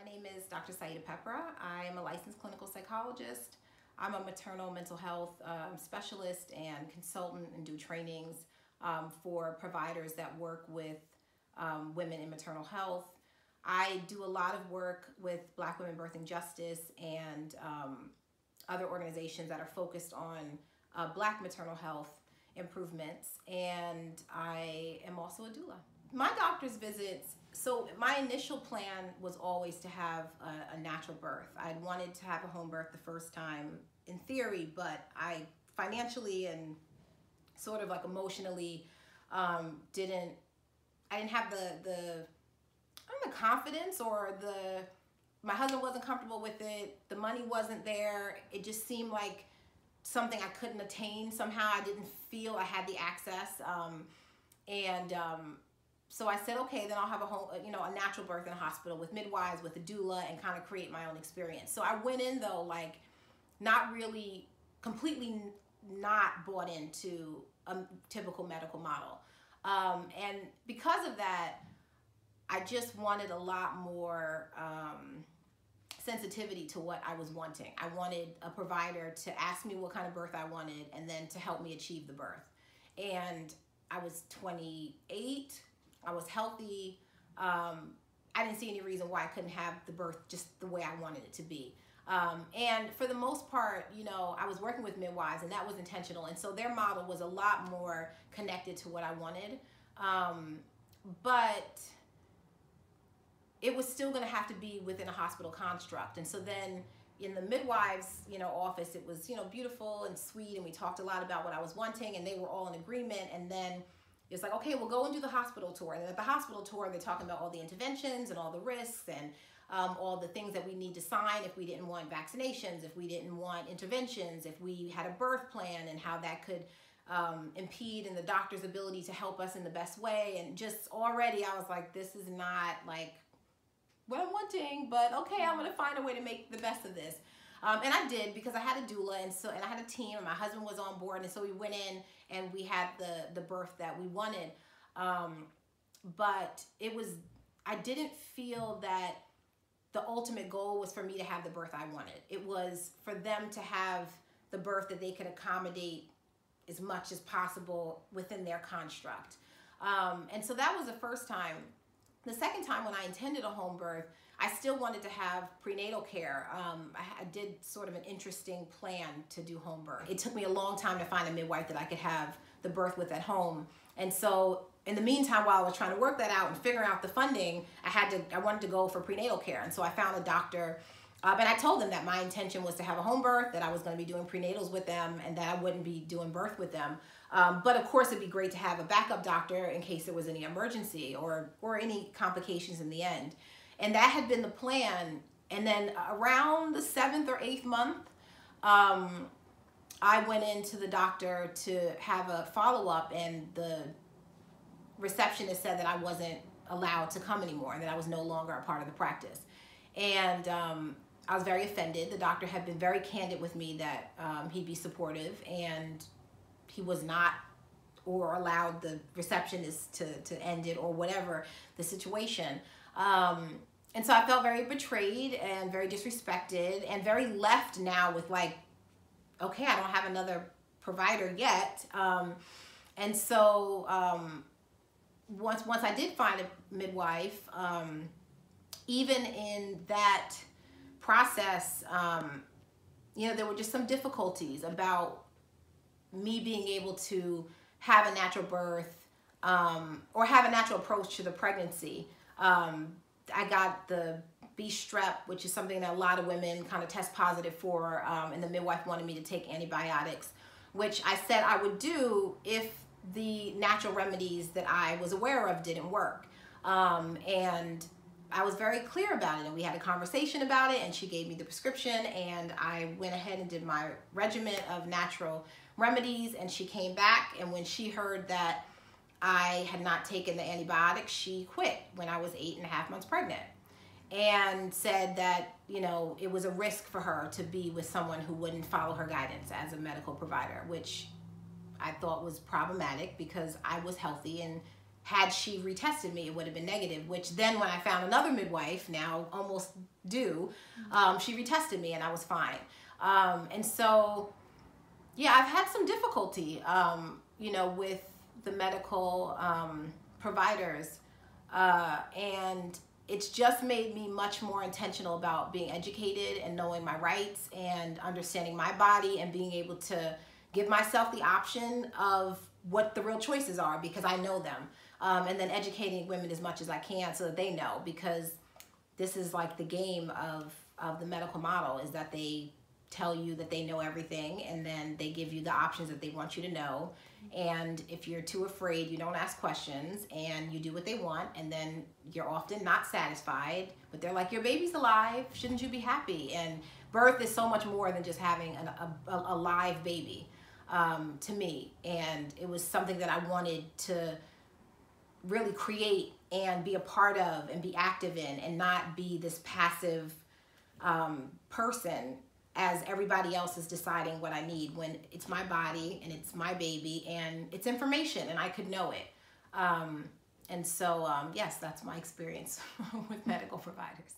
name is Dr. Sayida Peprah. I am a licensed clinical psychologist. I'm a maternal mental health specialist and consultant and do trainings for providers that work with women in maternal health. I do a lot of work with Black women birthing justice and other organizations that are focused on Black maternal health improvements, and I am also a doula. My doctor's visits, so my initial plan was always to have a natural birth. I'd wanted to have a home birth the first time in theory, but I financially and sort of like emotionally didn't have the confidence, or my husband wasn't comfortable with it, the money wasn't there, it just seemed like something I couldn't attain somehow. I didn't feel I had the access, so I said, okay, then I'll have a natural birth in a hospital with midwives, with a doula, and kind of create my own experience. So I went in though, like, not really, completely not bought into a typical medical model. And because of that, I just wanted a lot more sensitivity to what I was wanting. I wanted a provider to ask me what kind of birth I wanted and then to help me achieve the birth. And I was 28, I was healthy. I didn't see any reason why I couldn't have the birth just the way I wanted it to be. And for the most part, I was working with midwives, and that was intentional. And so their model was a lot more connected to what I wanted. But it was still going to have to be within a hospital construct. And so then in the midwives, office, it was, beautiful and sweet. And we talked a lot about what I was wanting, and they were all in agreement. And then it's like, okay, we'll go and do the hospital tour. And at the hospital tour, they're talking about all the interventions and all the risks and all the things that we need to sign if we didn't want vaccinations, if we didn't want interventions, if we had a birth plan, and how that could impede in the doctor's ability to help us in the best way. And just already I was like, this is not like what I'm wanting, but okay, I'm gonna find a way to make the best of this. And I did, because I had a doula, and I had a team, and my husband was on board, and so we went in and we had the birth that we wanted. But I didn't feel that the ultimate goal was for me to have the birth I wanted. It was for them to have the birth that they could accommodate as much as possible within their construct. And so that was the first time. The second time, when I intended a home birth, I still wanted to have prenatal care. I did sort of an interesting plan to do home birth. It took me a long time to find a midwife that I could have the birth with at home. And so in the meantime, while I was trying to work that out and figure out the funding, I wanted to go for prenatal care. And so I found a doctor, and I told them that my intention was to have a home birth, that I was going to be doing prenatals with them, and that I wouldn't be doing birth with them. But of course, it'd be great to have a backup doctor in case there was any emergency or any complications in the end. And that had been the plan. And then around the 7th or 8th month, I went into the doctor to have a follow-up, and the receptionist said that I wasn't allowed to come anymore, and that I was no longer a part of the practice. And I was very offended. The doctor had been very candid with me that he'd be supportive, and he was not, or allowed the receptionist to end it, or whatever the situation. And so I felt very betrayed and very disrespected and very left now with, like, okay, I don't have another provider yet. And so once I did find a midwife, even in that process, there were just some difficulties about me being able to have a natural birth, or have a natural approach to the pregnancy. I got the B strep, which is something that a lot of women kind of test positive for, and the midwife wanted me to take antibiotics, which I said I would do if the natural remedies that I was aware of didn't work. And I was very clear about it, and we had a conversation about it, and she gave me the prescription, and I went ahead and did my regimen of natural remedies. And she came back, and when she heard that I had not taken the antibiotics, she quit when I was 8.5 months pregnant, and said that, it was a risk for her to be with someone who wouldn't follow her guidance as a medical provider, which I thought was problematic, because I was healthy and had she retested me, it would have been negative, which then when I found another midwife, now almost due, she retested me and I was fine. And so, yeah, I've had some difficulty, you know, with the medical providers, and it's just made me much more intentional about being educated and knowing my rights and understanding my body and being able to give myself the option of what the real choices are, because I know them. And then educating women as much as I can so that they know, because this is like the game of the medical model, is that they tell you that they know everything and then they give you the options that they want you to know. And if you're too afraid, you don't ask questions and you do what they want, and then you're often not satisfied, but they're like, your baby's alive, shouldn't you be happy? And birth is so much more than just having a live baby, to me. And it was something that I wanted to really create and be a part of and be active in, and not be this passive person as everybody else is deciding what I need, when it's my body and it's my baby and it's information and I could know it. And so, yes, that's my experience with medical providers.